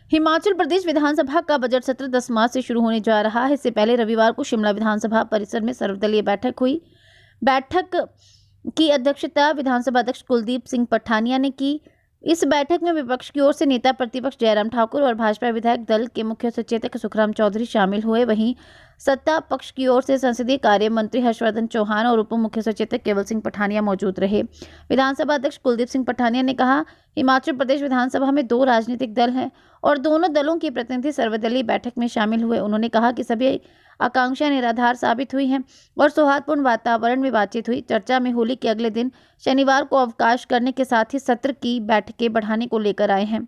हिमाचल प्रदेश विधानसभा का बजट सत्र 10 मार्च से शुरू होने जा रहा है। इससे पहले रविवार को शिमला विधानसभा परिसर में सर्वदलीय बैठक हुई। बैठक की अध्यक्षता विधानसभा अध्यक्ष कुलदीप सिंह पठानिया ने की। इस बैठक में विपक्ष की ओर से नेता प्रतिपक्ष जयराम ठाकुर और भाजपा विधायक दल के मुख्य सचेतक सुखराम चौधरी शामिल हुए। वहीं सत्ता पक्ष की ओर से संसदीय कार्य मंत्री हर्षवर्धन चौहान और उप मुख्य सचेतक केवल सिंह पठानिया मौजूद रहे। विधानसभा अध्यक्ष कुलदीप सिंह पठानिया ने कहा, हिमाचल प्रदेश विधानसभा में 2 राजनीतिक दल हैं और दोनों दलों के प्रतिनिधि सर्वदलीय बैठक में शामिल हुए। उन्होंने कहा कि सभी आकांक्षाएं निराधार साबित हुई हैं और सौहार्दपूर्ण वातावरण में बातचीत हुई। चर्चा में होली के अगले दिन शनिवार को अवकाश करने के साथ ही सत्र की बैठकें बढ़ाने को लेकर आए हैं।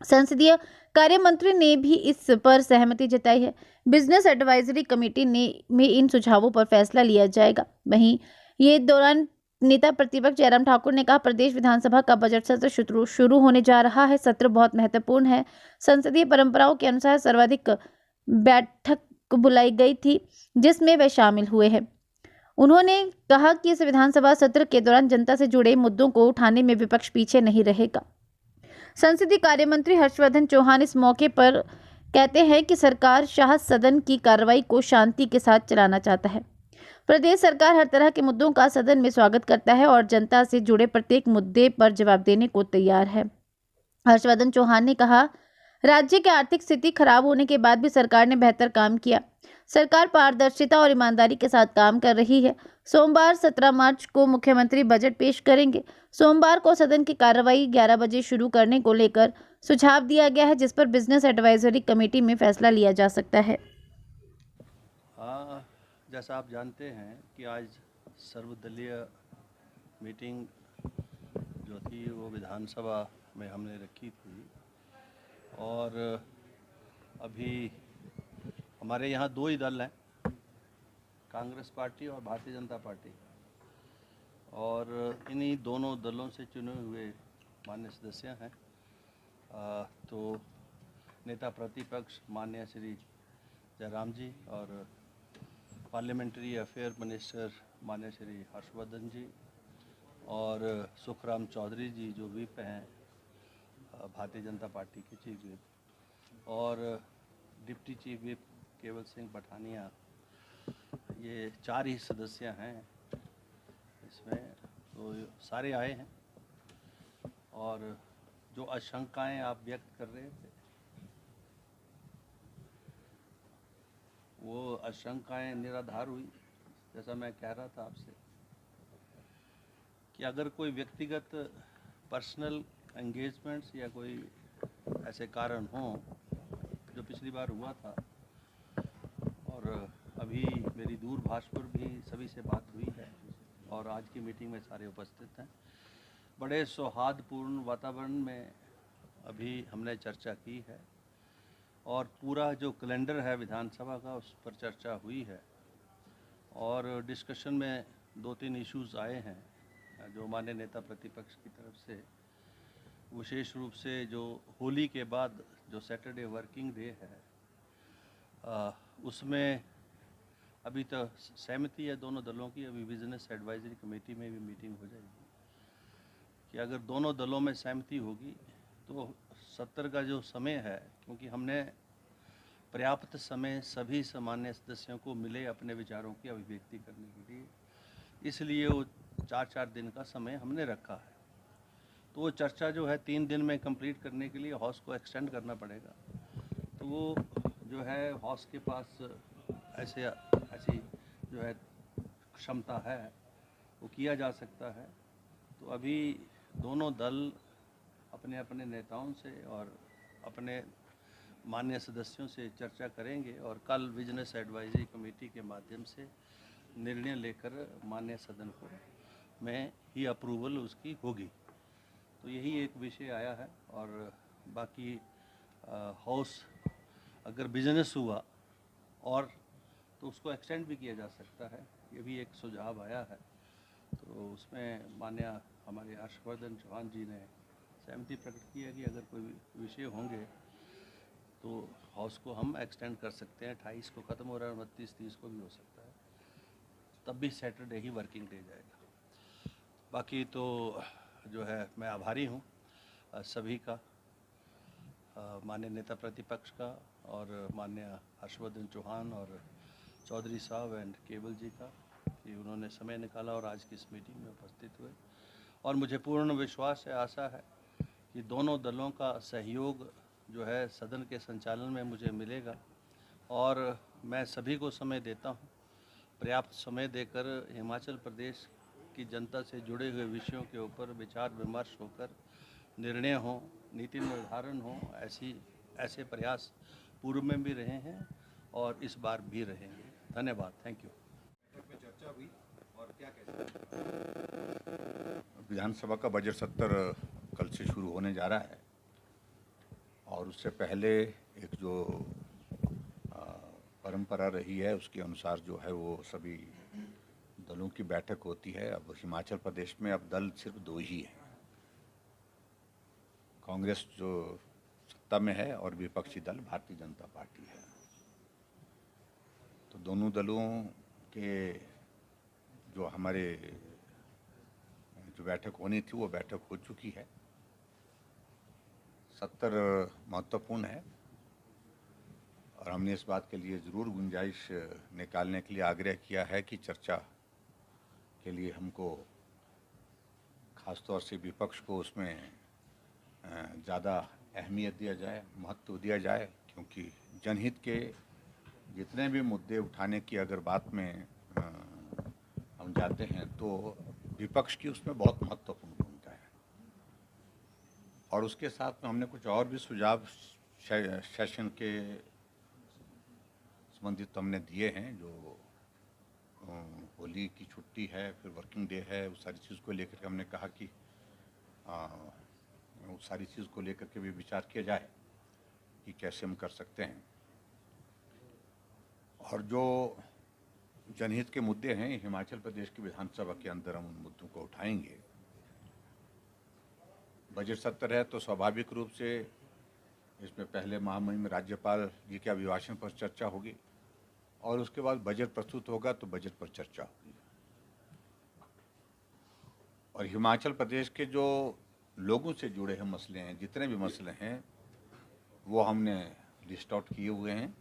संसदीय कार्य मंत्री ने भी इस पर सहमति जताई है। बिजनेस एडवाइजरी कमेटी में इन सुझावों पर फैसला लिया जाएगा। वहीं ये दौरान नेता प्रतिपक्ष जयराम ठाकुर ने कहा, प्रदेश विधानसभा का बजट सत्र शुरू होने जा रहा है। सत्र बहुत महत्वपूर्ण है। संसदीय परंपराओं के अनुसार सर्वाधिक बैठक बुलाई गई थी जिसमें वे शामिल हुए हैं। उन्होंने कहा कि इस विधानसभा सत्र के दौरान जनता से जुड़े मुद्दों को उठाने में विपक्ष पीछे नहीं रहेगा। संसदीय कार्य मंत्री हर्षवर्धन चौहान इस मौके पर कहते हैं कि सरकार शाह सदन की कार्रवाई को शांति के साथ चलाना चाहता है। प्रदेश सरकार हर तरह के मुद्दों का सदन में स्वागत करता है और जनता से जुड़े प्रत्येक मुद्दे पर जवाब देने को तैयार है। हर्षवर्धन चौहान ने कहा, राज्य की आर्थिक स्थिति खराब होने के बाद भी सरकार ने बेहतर काम किया। सरकार पारदर्शिता और ईमानदारी के साथ काम कर रही है। सोमवार 17 मार्च को मुख्यमंत्री बजट पेश करेंगे। सोमवार को सदन की कार्रवाई 11 बजे शुरू करने को लेकर सुझाव दिया गया है, जिस पर बिजनेस एडवाइजरी कमेटी में फैसला लिया जा सकता है। जैसा आप जानते हैं कि आज सर्वदलीय मीटिंग जो थी वो विधानसभा में हमने रखी थी और अभी हमारे यहाँ 2 ही दल हैं, कांग्रेस पार्टी और भारतीय जनता पार्टी, और इन्हीं दोनों दलों से चुने हुए मान्य सदस्य हैं। तो नेता प्रतिपक्ष माननीय श्री जयराम जी और पार्लियामेंट्री अफेयर मिनिस्टर माननीय श्री हर्षवर्धन जी और सुखराम चौधरी जी जो व्हिप हैं भारतीय जनता पार्टी के चीफ व्हिप, और डिप्टी चीफ व्हिप केवल सिंह पठानिया, ये 4 ही सदस्य हैं इसमें। तो सारे आए हैं और जो आशंकाएं आप व्यक्त कर रहे थे वो आशंकाएं निराधार हुई। जैसा मैं कह रहा था आपसे कि अगर कोई व्यक्तिगत पर्सनल एंगेजमेंट्स या कोई ऐसे कारण हों जो पिछली बार हुआ था, और अभी मेरी दूरभाष पर भी सभी से बात हुई है और आज की मीटिंग में सारे उपस्थित हैं, बड़े सौहार्दपूर्ण वातावरण में अभी हमने चर्चा की है और पूरा जो कैलेंडर है विधानसभा का उस पर चर्चा हुई है और डिस्कशन में 2-3 इश्यूज़ आए हैं जो माननीय नेता प्रतिपक्ष की तरफ से, विशेष रूप से जो होली के बाद जो सैटरडे वर्किंग डे है उसमें अभी तो सहमति है दोनों दलों की। अभी बिजनेस एडवाइजरी कमेटी में भी मीटिंग हो जाएगी कि अगर दोनों दलों में सहमति होगी तो सत्र का जो समय है, क्योंकि हमने पर्याप्त समय सभी सामान्य सदस्यों को मिले अपने विचारों की अभिव्यक्ति करने के लिए, इसलिए वो 4-4 दिन का समय हमने रखा है। तो वो चर्चा जो है 3 दिन में कंप्लीट करने के लिए हाउस को एक्सटेंड करना पड़ेगा। तो वो जो है हाउस के पास ऐसी जो है क्षमता है वो किया जा सकता है। तो अभी दोनों दल अपने अपने नेताओं से और अपने मान्य सदस्यों से चर्चा करेंगे और कल बिजनेस एडवाइजरी कमेटी के माध्यम से निर्णय लेकर मान्य सदन को में ही अप्रूवल उसकी होगी। तो यही एक विषय आया है और बाकी हाउस अगर बिजनेस हुआ और तो उसको एक्सटेंड भी किया जा सकता है, ये भी एक सुझाव आया है। तो उसमें माननीय हमारे हर्षवर्धन चौहान जी ने सहमति प्रकट की है कि अगर कोई विषय होंगे तो हाउस को हम एक्सटेंड कर सकते हैं। 28 को ख़त्म हो रहा है, 29-30 को भी हो सकता है, तब भी सैटरडे ही वर्किंग डे जाएगा। बाकी तो जो है मैं आभारी हूँ सभी का माननीय नेता प्रतिपक्ष का और माननीय हर्षवर्धन चौहान और चौधरी साहब एंड केवल जी का कि उन्होंने समय निकाला और आज की इस मीटिंग में उपस्थित हुए। और मुझे पूर्ण विश्वास है, आशा है कि दोनों दलों का सहयोग जो है सदन के संचालन में मुझे मिलेगा और मैं सभी को समय देता हूँ। पर्याप्त समय देकर हिमाचल प्रदेश की जनता से जुड़े हुए विषयों के ऊपर विचार विमर्श होकर निर्णय हो, नीति निर्धारण हो, ऐसे प्रयास पूर्व में भी रहे हैं और इस बार भी रहेंगे। धन्यवाद। Thank you. में चर्चा हुई और क्या विधानसभा का बजट सत्र कल से शुरू होने जा रहा है और उससे पहले एक जो परंपरा रही है उसके अनुसार जो है वो सभी दलों की बैठक होती है। अब हिमाचल प्रदेश में अब दल सिर्फ दो ही हैं, कांग्रेस जो सत्ता में है और विपक्षी दल भारतीय जनता पार्टी है। तो दोनों दलों के जो हमारे जो बैठक होनी थी वो बैठक हो चुकी है। सत्र महत्वपूर्ण है और हमने इस बात के लिए ज़रूर गुंजाइश निकालने के लिए आग्रह किया है कि चर्चा के लिए हमको ख़ासतौर से विपक्ष को उसमें ज़्यादा अहमियत दिया जाए, महत्व दिया जाए, क्योंकि जनहित के जितने भी मुद्दे उठाने की अगर बात में हम जाते हैं तो विपक्ष की उसमें बहुत महत्वपूर्ण भूमिका है। और उसके साथ में हमने कुछ और भी सुझाव सेशन के संबंधित हमने दिए हैं, जो होली की छुट्टी है, फिर वर्किंग डे है, उस सारी चीज़ को लेकर के हमने कहा कि उस सारी चीज़ को लेकर के भी विचार किया जाए कि कैसे हम कर सकते हैं। और जो जनहित के मुद्दे हैं हिमाचल प्रदेश की विधानसभा के अंदर हम उन मुद्दों को उठाएंगे। बजट सत्र है तो स्वाभाविक रूप से इसमें पहले महामहिम राज्यपाल जी के अभिभाषण पर चर्चा होगी और उसके बाद बजट प्रस्तुत होगा तो बजट पर चर्चा होगी। और हिमाचल प्रदेश के जो लोगों से जुड़े हैं मसले हैं, जितने भी मसले हैं वो हमने लिस्ट आउट किए हुए हैं।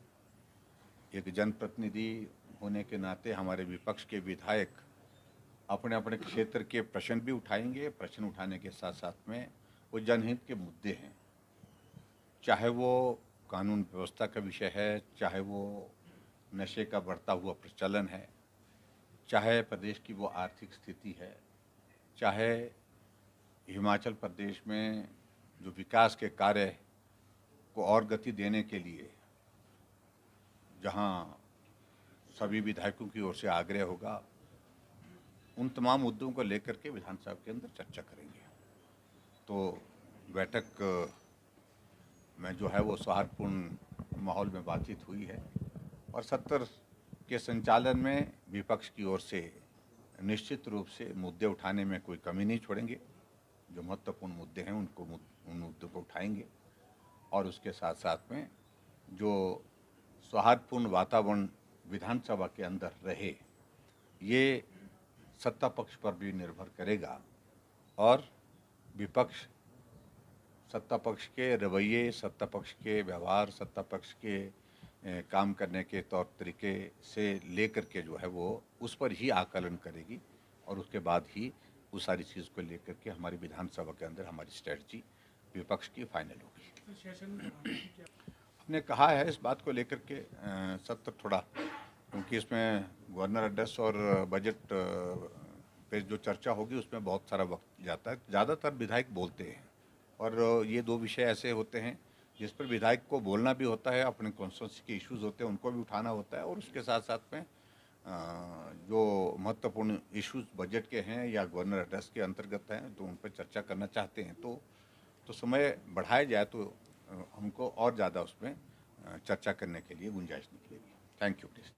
एक जनप्रतिनिधि होने के नाते हमारे विपक्ष के विधायक अपने अपने क्षेत्र के प्रश्न भी उठाएंगे। प्रश्न उठाने के साथ साथ में वो जनहित के मुद्दे हैं, चाहे वो कानून व्यवस्था का विषय है, चाहे वो नशे का बढ़ता हुआ प्रचलन है, चाहे प्रदेश की वो आर्थिक स्थिति है, चाहे हिमाचल प्रदेश में जो विकास के कार्य को और गति देने के लिए जहां सभी विधायकों की ओर से आग्रह होगा, उन तमाम मुद्दों को लेकर के विधानसभा के अंदर चर्चा करेंगे। तो बैठक में जो है वो सौहार्दपूर्ण माहौल में बातचीत हुई है और सत्र के संचालन में विपक्ष की ओर से निश्चित रूप से मुद्दे उठाने में कोई कमी नहीं छोड़ेंगे। जो महत्वपूर्ण मुद्दे हैं उन मुद्दों को उठाएंगे और उसके साथ साथ में जो सौहार्दपूर्ण वातावरण विधानसभा के अंदर रहे, ये सत्ता पक्ष पर भी निर्भर करेगा और विपक्ष सत्ता पक्ष के रवैये, सत्ता पक्ष के व्यवहार, सत्ता पक्ष के काम करने के तौर तरीके से लेकर के जो है वो उस पर ही आकलन करेगी और उसके बाद ही उस सारी चीज़ को लेकर के हमारी विधानसभा के अंदर हमारी स्ट्रेटजी विपक्ष की फाइनल होगी। हमने कहा है इस बात को लेकर के सत्र थोड़ा, क्योंकि इसमें गवर्नर एड्रेस और बजट पे जो चर्चा होगी उसमें बहुत सारा वक्त जाता है। ज़्यादातर विधायक बोलते हैं और ये दो विषय ऐसे होते हैं जिस पर विधायक को बोलना भी होता है, अपने कॉन्स्टिट्यूंसी के इश्यूज होते हैं उनको भी उठाना होता है और उसके साथ साथ में जो महत्वपूर्ण इश्यूज बजट के हैं या गवर्नर एड्रेस के अंतर्गत हैं तो उन पर चर्चा करना चाहते हैं तो समय बढ़ाया जाए तो हमको और ज़्यादा उसमें चर्चा करने के लिए गुंजाइश निकलेगी। Thank you. प्लीज।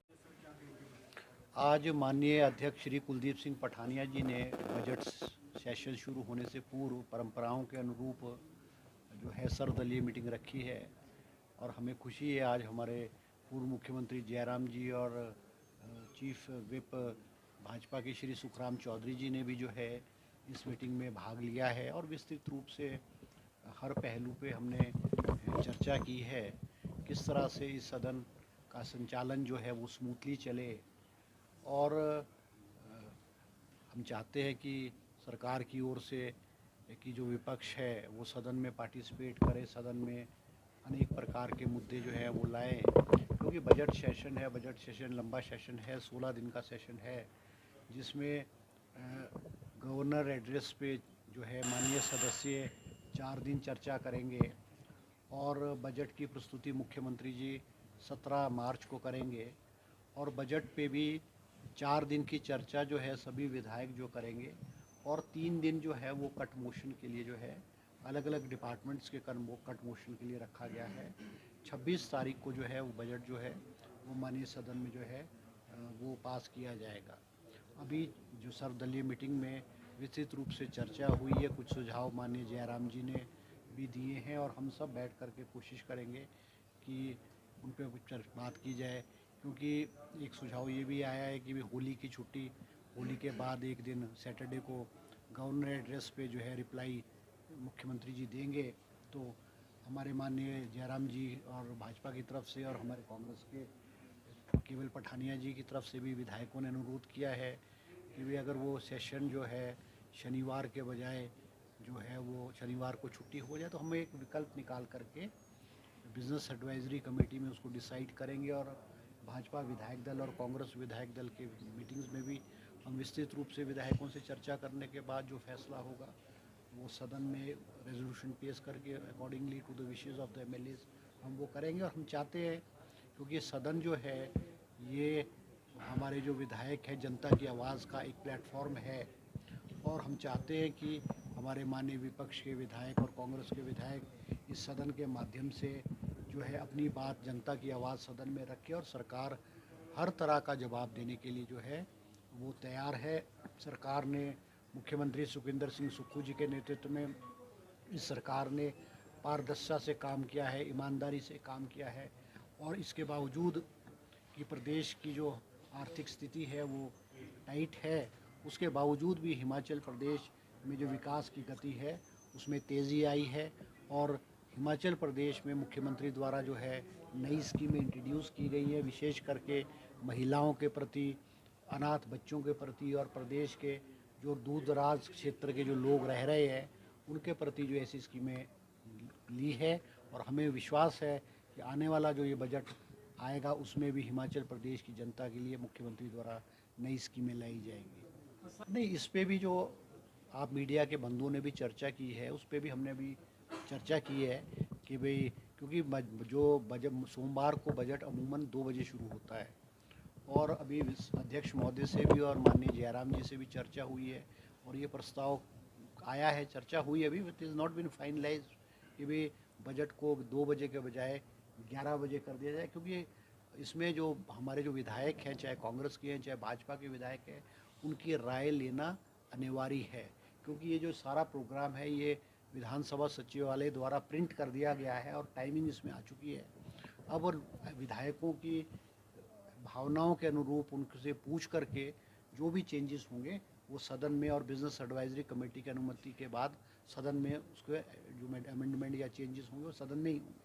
आज माननीय अध्यक्ष श्री कुलदीप सिंह पठानिया जी ने बजट सेशन शुरू होने से पूर्व परंपराओं के अनुरूप जो है सर्वदलीय मीटिंग रखी है और हमें खुशी है आज हमारे पूर्व मुख्यमंत्री जयराम जी और चीफ विप भाजपा के श्री सुखराम चौधरी जी ने भी जो है इस मीटिंग में भाग लिया है और विस्तृत रूप से हर पहलू पे हमने चर्चा की है, किस तरह से इस सदन का संचालन जो है वो स्मूथली चले। और हम चाहते हैं कि सरकार की ओर से कि जो विपक्ष है वो सदन में पार्टिसिपेट करे, सदन में अनेक प्रकार के मुद्दे जो है वो लाएं, क्योंकि बजट सेशन है, बजट सेशन लंबा सेशन है, 16 दिन का सेशन है, जिसमें गवर्नर एड्रेस पे जो है माननीय सदस्य 4 दिन चर्चा करेंगे और बजट की प्रस्तुति मुख्यमंत्री जी 17 मार्च को करेंगे और बजट पे भी 4 दिन की चर्चा जो है सभी विधायक जो करेंगे और 3 दिन जो है वो कट मोशन के लिए जो है अलग अलग डिपार्टमेंट्स के कट मोशन के लिए रखा गया है। 26 तारीख को जो है वो बजट जो है वो माननीय सदन में जो है वो पास किया जाएगा। अभी जो सर्वदलीय मीटिंग में विस्तृत रूप से चर्चा हुई है, कुछ सुझाव माननीय जयराम जी ने भी दिए हैं और हम सब बैठ कर के कोशिश करेंगे कि उन पर कुछ बात की जाए, क्योंकि एक सुझाव ये भी आया है कि होली की छुट्टी, होली के बाद एक दिन सैटरडे को गवर्नर एड्रेस पे जो है रिप्लाई मुख्यमंत्री जी देंगे। तो हमारे माननीय जयराम जी और भाजपा की तरफ से और हमारे कांग्रेस के केवल पठानिया जी की तरफ से भी विधायकों ने अनुरोध किया है कि भी अगर वो सेशन जो है शनिवार के बजाय जो है वो शनिवार को छुट्टी हो जाए तो हम एक विकल्प निकाल करके बिजनेस एडवाइजरी कमेटी में उसको डिसाइड करेंगे और भाजपा विधायक दल और कांग्रेस विधायक दल के मीटिंग्स में भी हम विस्तृत रूप से विधायकों से चर्चा करने के बाद जो फैसला होगा वो सदन में रेजोल्यूशन पेश करके accordingly to the wishes of the MLAs हम वो करेंगे। और हम चाहते हैं, क्योंकि सदन जो है ये हमारे जो विधायक हैं जनता की आवाज़ का एक प्लेटफॉर्म है और हम चाहते हैं कि हमारे माननीय विपक्ष के विधायक और कांग्रेस के विधायक इस सदन के माध्यम से जो है अपनी बात जनता की आवाज़ सदन में रखे और सरकार हर तरह का जवाब देने के लिए जो है वो तैयार है। सरकार ने मुख्यमंत्री सुखविंदर सिंह सुक्खू जी के नेतृत्व में इस सरकार ने पारदर्शिता से काम किया है, ईमानदारी से काम किया है और इसके बावजूद कि प्रदेश की जो आर्थिक स्थिति है वो टाइट है, उसके बावजूद भी हिमाचल प्रदेश में जो विकास की गति है उसमें तेज़ी आई है और हिमाचल प्रदेश में मुख्यमंत्री द्वारा जो है नई स्कीमें इंट्रोड्यूस की गई हैं, विशेष करके महिलाओं के प्रति, अनाथ बच्चों के प्रति और प्रदेश के जो दूर दराज क्षेत्र के जो लोग रह रहे हैं उनके प्रति जो ऐसी स्कीमें ली है। और हमें विश्वास है कि आने वाला जो ये बजट आएगा उसमें भी हिमाचल प्रदेश की जनता के लिए मुख्यमंत्री द्वारा नई स्कीमें लाई जाएंगी। नहीं, इस पे भी जो आप मीडिया के बंधुओं ने भी चर्चा की है उस पर भी हमने भी चर्चा की है कि भाई, क्योंकि जो बजट सोमवार को बजट अमूमन 2 बजे शुरू होता है और अभी अध्यक्ष महोदय से भी और माननीय जयराम जी से भी चर्चा हुई है और ये प्रस्ताव आया है, चर्चा हुई अभी, it is not been finalise कि भाई बजट को 2 बजे के बजाय 11 बजे कर दिया जाए, क्योंकि इसमें जो हमारे जो विधायक हैं, चाहे कांग्रेस के हैं चाहे भाजपा के विधायक हैं, उनकी राय लेना अनिवार्य है, क्योंकि ये जो सारा प्रोग्राम है ये विधानसभा सचिवालय द्वारा प्रिंट कर दिया गया है और टाइमिंग इसमें आ चुकी है। अब और विधायकों की भावनाओं के अनुरूप उनसे पूछ करके जो भी चेंजेस होंगे वो सदन में और बिजनेस एडवाइजरी कमेटी की अनुमति के बाद सदन में उसके जो अमेंडमेंट या चेंजेस होंगे वो सदन में ही होंगे।